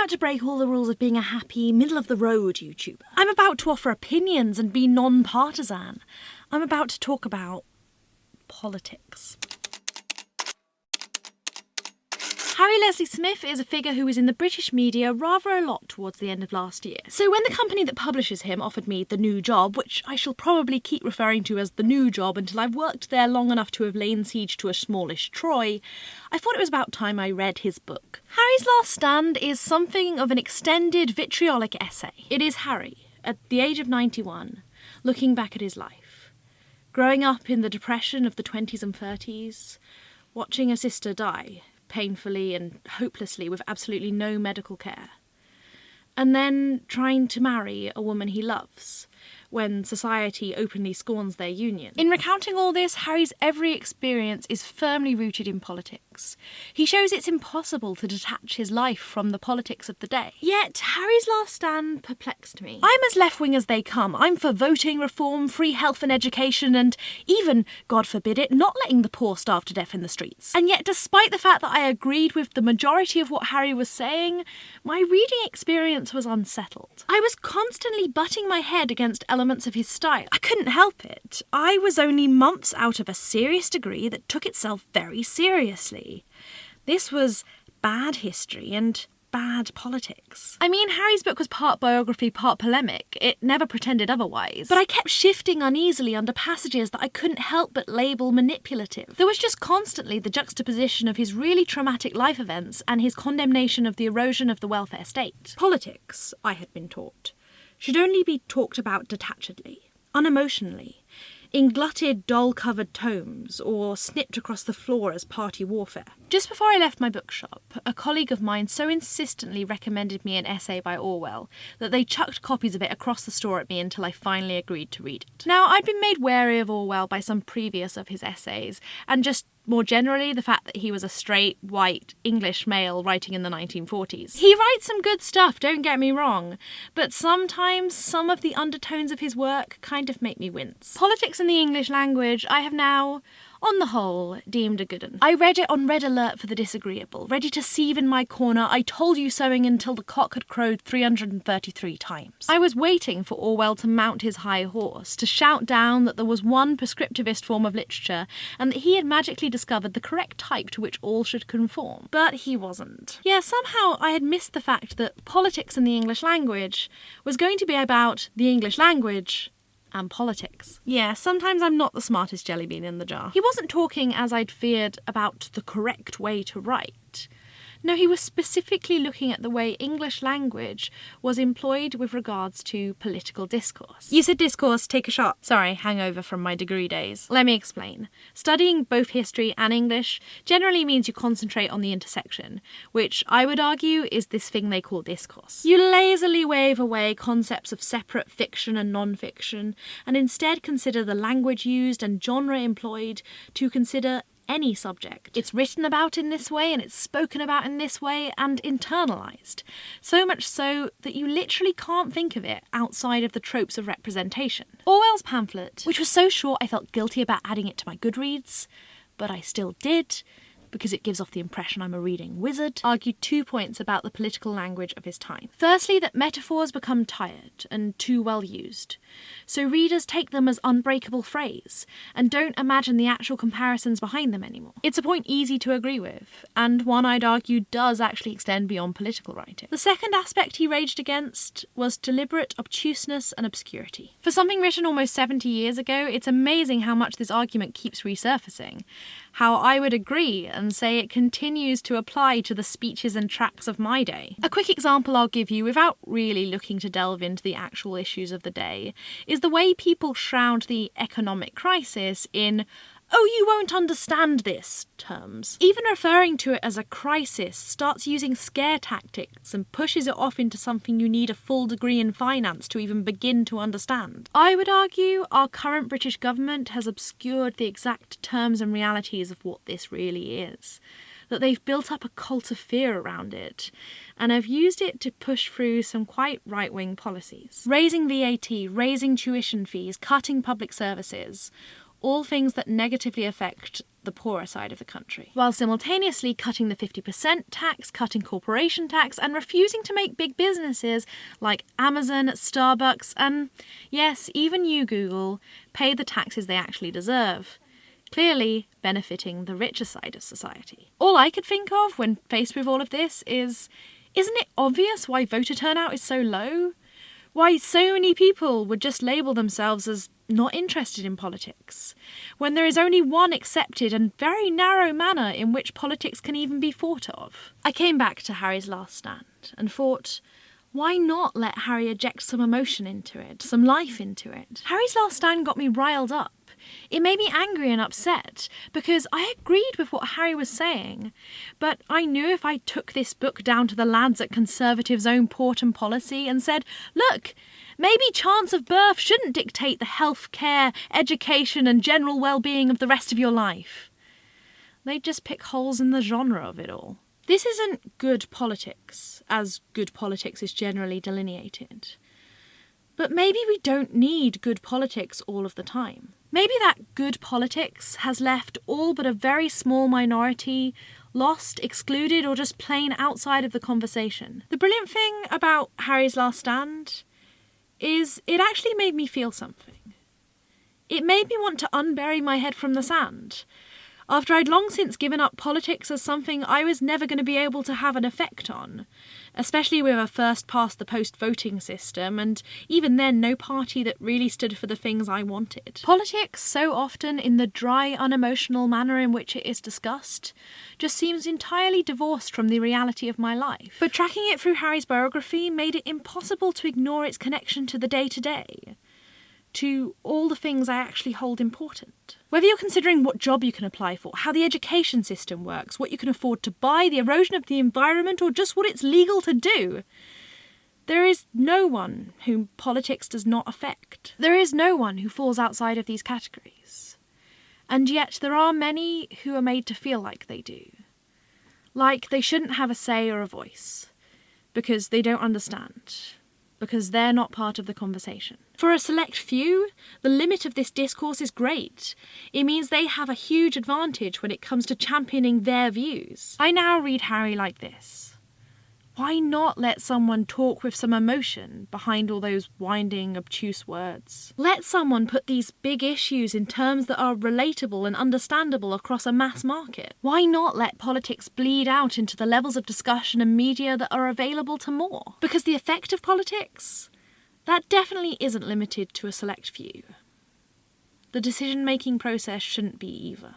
about to break all the rules of being a happy, middle-of-the-road YouTuber. I'm about to offer opinions and be non-partisan. I'm about to talk about politics. Harry Leslie Smith is a figure who was in the British media rather a lot towards the end of last year. So when the company that publishes him offered me the new job, which I shall probably keep referring to as the new job until I've worked there long enough to have lain siege to a smallish Troy, I thought it was about time I read his book. Harry's Last Stand is something of an extended vitriolic essay. It is Harry, at the age of 91, looking back at his life. Growing up in the depression of the 20s and 30s, watching a sister die, painfully and hopelessly with absolutely no medical care. And then trying to marry a woman he loves, when society openly scorns their union. In recounting all this, Harry's every experience is firmly rooted in politics. He shows it's impossible to detach his life from the politics of the day. Yet, Harry's Last Stand perplexed me. I'm as left-wing as they come. I'm for voting reform, free health and education, and even, God forbid it, not letting the poor starve to death in the streets. And yet, despite the fact that I agreed with the majority of what Harry was saying, my reading experience was unsettled. I was constantly butting my head against elements of his style. I couldn't help it. I was only months out of a serious degree that took itself very seriously. This was bad history and bad politics. I mean, Harry's book was part biography, part polemic. It never pretended otherwise. But I kept shifting uneasily under passages that I couldn't help but label manipulative. There was just constantly the juxtaposition of his really traumatic life events and his condemnation of the erosion of the welfare state. Politics, I had been taught, should only be talked about detachedly, unemotionally, in glutted, doll-covered tomes, or snipped across the floor as party warfare. Just before I left my bookshop, a colleague of mine so insistently recommended me an essay by Orwell that they chucked copies of it across the store at me until I finally agreed to read it. Now, I'd been made wary of Orwell by some previous of his essays, and just more generally, the fact that he was a straight, white, English male writing in the 1940s. He writes some good stuff, don't get me wrong, but sometimes some of the undertones of his work kind of make me wince. Politics in the English language I have now, on the whole, deemed a good one. I read it on red alert for the disagreeable, ready to seethe in my corner, I told you soing until the cock had crowed 333 times. I was waiting for Orwell to mount his high horse, to shout down that there was one prescriptivist form of literature, and that he had magically discovered the correct type to which all should conform. But he wasn't. Yeah, somehow I had missed the fact that politics in the English language was going to be about the English language and politics. Yeah, sometimes I'm not the smartest jelly bean in the jar. He wasn't talking, as I'd feared, about the correct way to write. No, he was specifically looking at the way English language was employed with regards to political discourse. You said discourse, take a shot. Sorry, hangover from my degree days. Let me explain. Studying both history and English generally means you concentrate on the intersection, which I would argue is this thing they call discourse. You lazily wave away concepts of separate fiction and non-fiction, and instead consider the language used and genre employed to consider any subject. It's written about in this way and it's spoken about in this way and internalised. So much so that you literally can't think of it outside of the tropes of representation. Orwell's pamphlet, which was so short I felt guilty about adding it to my Goodreads, but I still did, because it gives off the impression I'm a reading wizard, argued 2 points about the political language of his time. Firstly, that metaphors become tired and too well used, so readers take them as unbreakable phrase and don't imagine the actual comparisons behind them anymore. It's a point easy to agree with, and one I'd argue does actually extend beyond political writing. The second aspect he raged against was deliberate obtuseness and obscurity. For something written almost 70 years ago, it's amazing how much this argument keeps resurfacing, how I would agree and say it continues to apply to the speeches and tracts of my day. A quick example I'll give you, without really looking to delve into the actual issues of the day, is the way people shroud the economic crisis in "oh, you won't understand this" terms. Even referring to it as a crisis starts using scare tactics and pushes it off into something you need a full degree in finance to even begin to understand. I would argue our current British government has obscured the exact terms and realities of what this really is, that they've built up a cult of fear around it, and have used it to push through some quite right-wing policies. Raising VAT, raising tuition fees, cutting public services, all things that negatively affect the poorer side of the country, while simultaneously cutting the 50% tax, cutting corporation tax, and refusing to make big businesses like Amazon, Starbucks, and yes, even you, Google, pay the taxes they actually deserve, clearly benefiting the richer side of society. All I could think of when faced with all of this is, isn't it obvious why voter turnout is so low? Why so many people would just label themselves as not interested in politics, when there is only one accepted and very narrow manner in which politics can even be thought of? I came back to Harry's last stand and thought, why not let Harry eject some emotion into it, some life into it? Harry's last stand got me riled up. It made me angry and upset, because I agreed with what Harry was saying, but I knew if I took this book down to the lads at Conservatives' own Porton policy and said, look, maybe chance of birth shouldn't dictate the health care, education and general well-being of the rest of your life, they'd just pick holes in the genre of it all. This isn't good politics, as good politics is generally delineated. But maybe we don't need good politics all of the time. Maybe that good politics has left all but a very small minority lost, excluded, or just plain outside of the conversation. The brilliant thing about Harry's last stand is it actually made me feel something. It made me want to unbury my head from the sand, after I'd long since given up politics as something I was never going to be able to have an effect on, especially with a first-past-the-post voting system, and even then no party that really stood for the things I wanted. Politics, so often in the dry, unemotional manner in which it is discussed, just seems entirely divorced from the reality of my life. But tracking it through Harry's biography made it impossible to ignore its connection to the day-to-day, to all the things I actually hold important. Whether you're considering what job you can apply for, how the education system works, what you can afford to buy, the erosion of the environment, or just what it's legal to do, there is no one whom politics does not affect. There is no one who falls outside of these categories. And yet there are many who are made to feel like they do. Like they shouldn't have a say or a voice, because they don't understand, because they're not part of the conversation. For a select few, the limit of this discourse is great. It means they have a huge advantage when it comes to championing their views. I now read Harry like this. Why not let someone talk with some emotion behind all those winding, obtuse words? Let someone put these big issues in terms that are relatable and understandable across a mass market. Why not let politics bleed out into the levels of discussion and media that are available to more? Because the effect of politics, that definitely isn't limited to a select few. The decision-making process shouldn't be either.